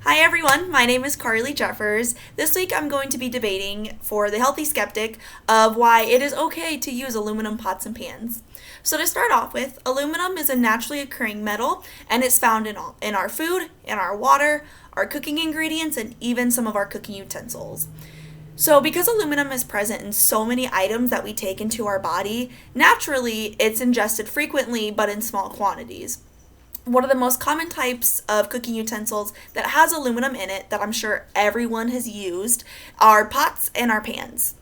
Hi everyone, my name is Karlie Jeffers. This week I'm going to be debating for the Healthy Skeptic of why it is okay to use aluminum pots and pans. So to start off with, aluminum is a naturally occurring metal and it's found in our food, in our water, our cooking ingredients, and even some of our cooking utensils. So because aluminum is present in so many items that we take into our body, naturally it's ingested frequently but in small quantities. One of the most common types of cooking utensils that has aluminum in it that I'm sure everyone has used are pots and our pans.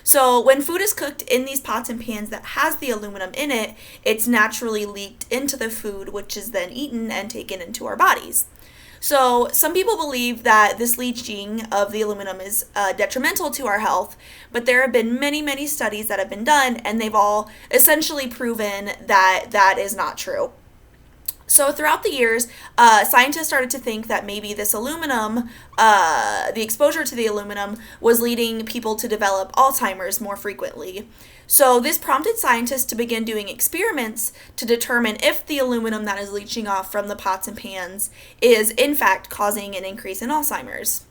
So when food is cooked in these pots and pans that has the aluminum in it, it's naturally leaked into the food, which is then eaten and taken into our bodies. So some people believe that this leaching of the aluminum is detrimental to our health, but there have been many studies that have been done, and they've all essentially proven that that is not true. So throughout the years, scientists started to think that maybe this aluminum, the exposure to the aluminum, was leading people to develop Alzheimer's more frequently. So this prompted scientists to begin doing experiments to determine if the aluminum that is leaching off from the pots and pans is in fact causing an increase in Alzheimer's.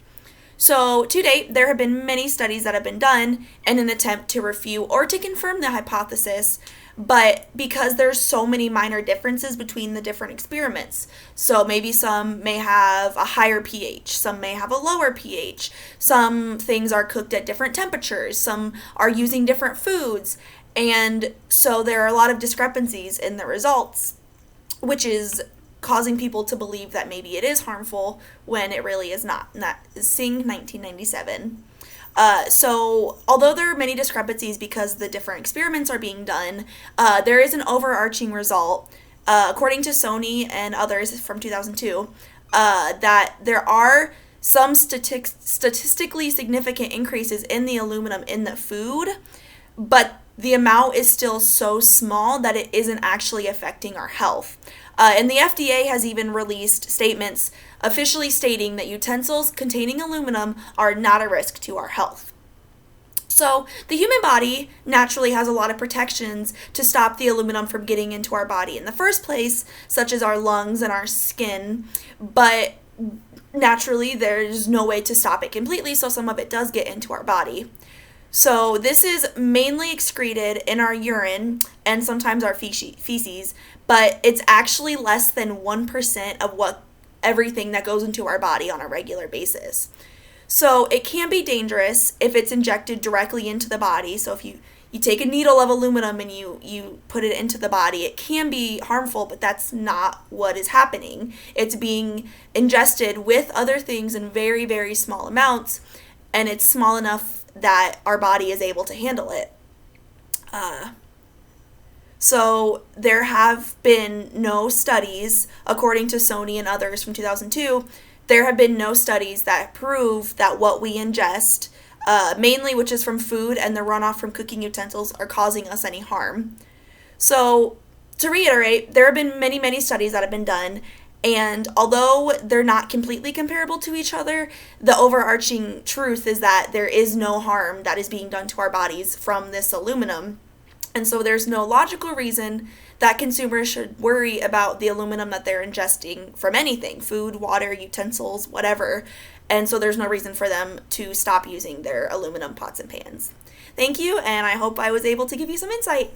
So, to date, there have been many studies that have been done in an attempt to refute or to confirm the hypothesis, but because there's so many minor differences between the different experiments. So maybe some may have a higher pH, some may have a lower pH, some things are cooked at different temperatures, some are using different foods, and so there are a lot of discrepancies in the results, which is causing people to believe that maybe it is harmful when it really is not. And that is Singh 1997. So although there are many discrepancies because the different experiments are being done, there is an overarching result, according to Sony and others from 2002, that there are some statistically significant increases in the aluminum in the food, but the amount is still so small that it isn't actually affecting our health. And the FDA has even released statements officially stating that utensils containing aluminum are not a risk to our health. So the human body naturally has a lot of protections to stop the aluminum from getting into our body in the first place, such as our lungs and our skin, but naturally there's no way to stop it completely, so some of it does get into our body. So this is mainly excreted in our urine and sometimes our feces, but it's actually less than 1% of everything that goes into our body on a regular basis. So it can be dangerous if it's injected directly into the body. So if you take a needle of aluminum and you put it into the body, it can be harmful, but that's not what is happening. It's being ingested with other things in very small amounts, and it's small enough that our body is able to handle it. So there have been no studies, according to Sony and others from 2002, there have been no studies that prove that what we ingest, mainly which is from food and the runoff from cooking utensils, are causing us any harm. So to reiterate, there have been many studies that have been done, and although they're not completely comparable to each other, the overarching truth is that there is no harm that is being done to our bodies from this aluminum. And so there's no logical reason that consumers should worry about the aluminum that they're ingesting from anything, food, water, utensils, whatever. And so there's no reason for them to stop using their aluminum pots and pans. Thank you, and I hope I was able to give you some insight.